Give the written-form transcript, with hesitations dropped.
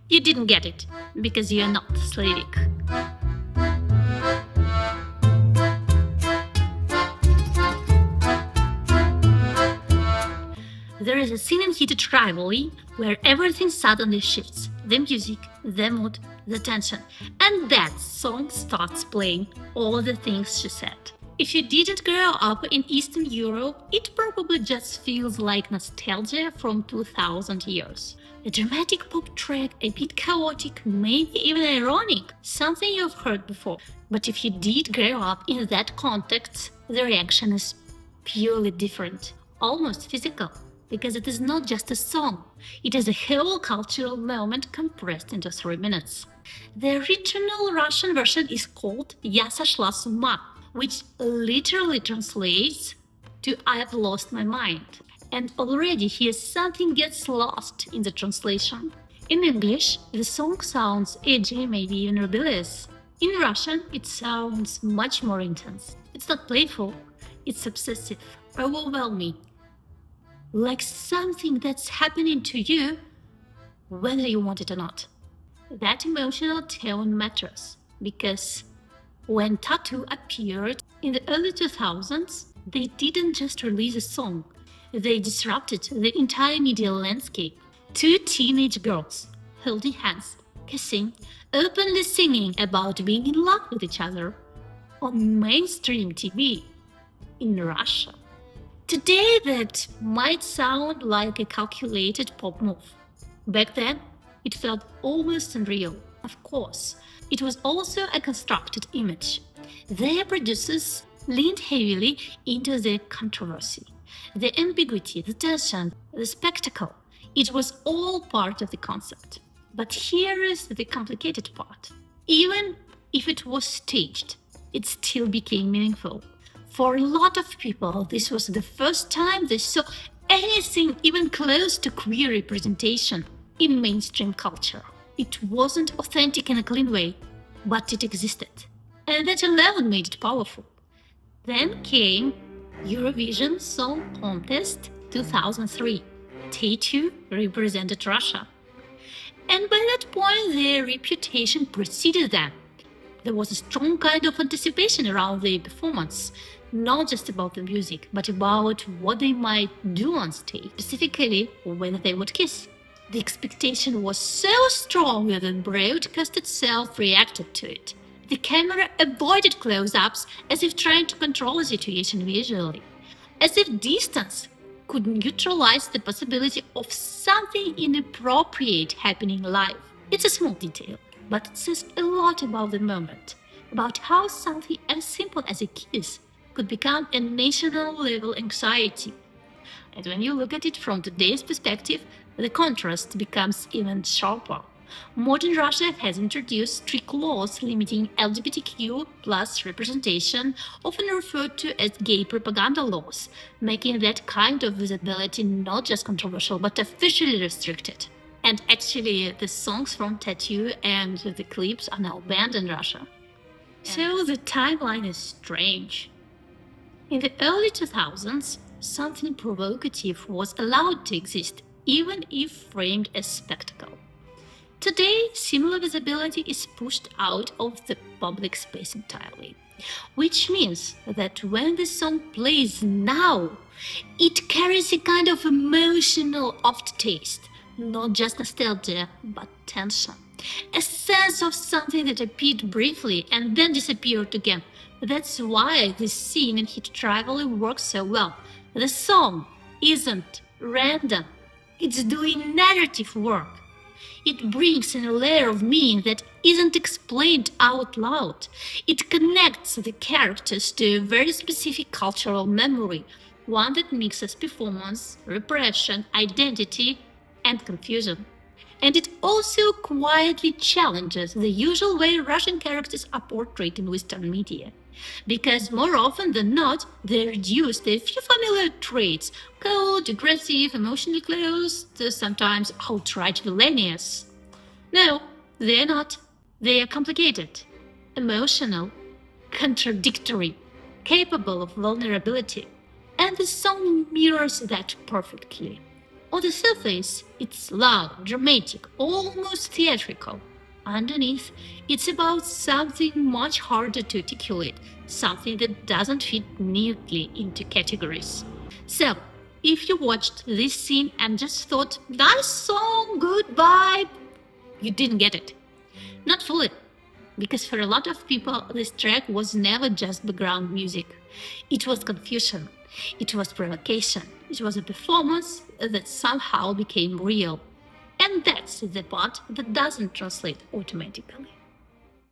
You didn't get it, because you're not Slavic. There is a scene in Heated Rivalry where everything suddenly shifts. The music, the mood, the tension. And that song starts playing all the things she said. If you didn't grow up in Eastern Europe, it probably just feels like nostalgia from 2000 years. A dramatic pop track, a bit chaotic, maybe even ironic, something you've heard before. But if you did grow up in that context, the reaction is purely different, almost physical, because it is not just a song, it is a whole cultural moment compressed into 3 minutes. The original Russian version is called "Я сошла с ума", which literally translates to "I've lost my mind". And already here something gets lost in the translation. In English, the song sounds edgy, maybe even rebellious. In Russian, it sounds much more intense. It's not playful, it's obsessive, overwhelming. Like something that's happening to you, whether you want it or not. That emotional tone matters, because when t.A.T.u appeared in the early 2000s, they didn't just release a song, they disrupted the entire media landscape. Two teenage girls, holding hands, kissing, openly singing about being in love with each other on mainstream TV in Russia. Today, that might sound like a calculated pop move. Back then, it felt almost unreal. Of course, it was also a constructed image. Their producers leaned heavily into the controversy, the ambiguity, the tension, the spectacle. It was all part of the concept. But here is the complicated part. Even if it was staged, it still became meaningful. For a lot of people, this was the first time they saw anything even close to queer representation in mainstream culture. It wasn't authentic in a clean way, but it existed. And that alone made it powerful. Then came Eurovision Song Contest 2003. t.A.T.u represented Russia. And by that point, their reputation preceded them. There was a strong kind of anticipation around their performance, not just about the music, but about what they might do on stage, specifically whether they would kiss. The expectation was so strong that the broadcast itself reacted to it. The camera avoided close-ups as if trying to control the situation visually, as if distance could neutralize the possibility of something inappropriate happening live. It's a small detail, but it says a lot about the moment, about how something as simple as a kiss could become a national-level anxiety. And when you look at it from today's perspective, the contrast becomes even sharper. Modern Russia has introduced strict laws limiting LGBTQ plus representation, often referred to as gay propaganda laws, making that kind of visibility not just controversial but officially restricted. And actually, the songs from t.A.T.u and the clips are now banned in Russia. So the timeline is strange. In the early 2000s, something provocative was allowed to exist, even if framed as spectacle. Today, similar visibility is pushed out of the public space entirely, which means that when the song plays now, it carries a kind of emotional aftertaste, not just nostalgia, but tension. A sense of something that appeared briefly and then disappeared again. That's why this scene in Heated Rivalry works so well. The song isn't random, it's doing narrative work. It brings in a layer of meaning that isn't explained out loud. It connects the characters to a very specific cultural memory, one that mixes performance, repression, identity, and confusion. And it also quietly challenges the usual way Russian characters are portrayed in Western media. Because more often than not, they reduce to a few familiar traits: cold, aggressive, emotionally closed, sometimes outright villainous. No, they're not. They are complicated, emotional, contradictory, capable of vulnerability. And the song mirrors that perfectly. On the surface, it's loud, dramatic, almost theatrical. Underneath, it's about something much harder to articulate, something that doesn't fit neatly into categories. So, if you watched this scene and just thought, nice song, good vibe, you didn't get it. Not fully. Because for a lot of people, this track was never just background music. It was confusion, it was provocation, it was a performance that somehow became real. And that's the part that doesn't translate automatically.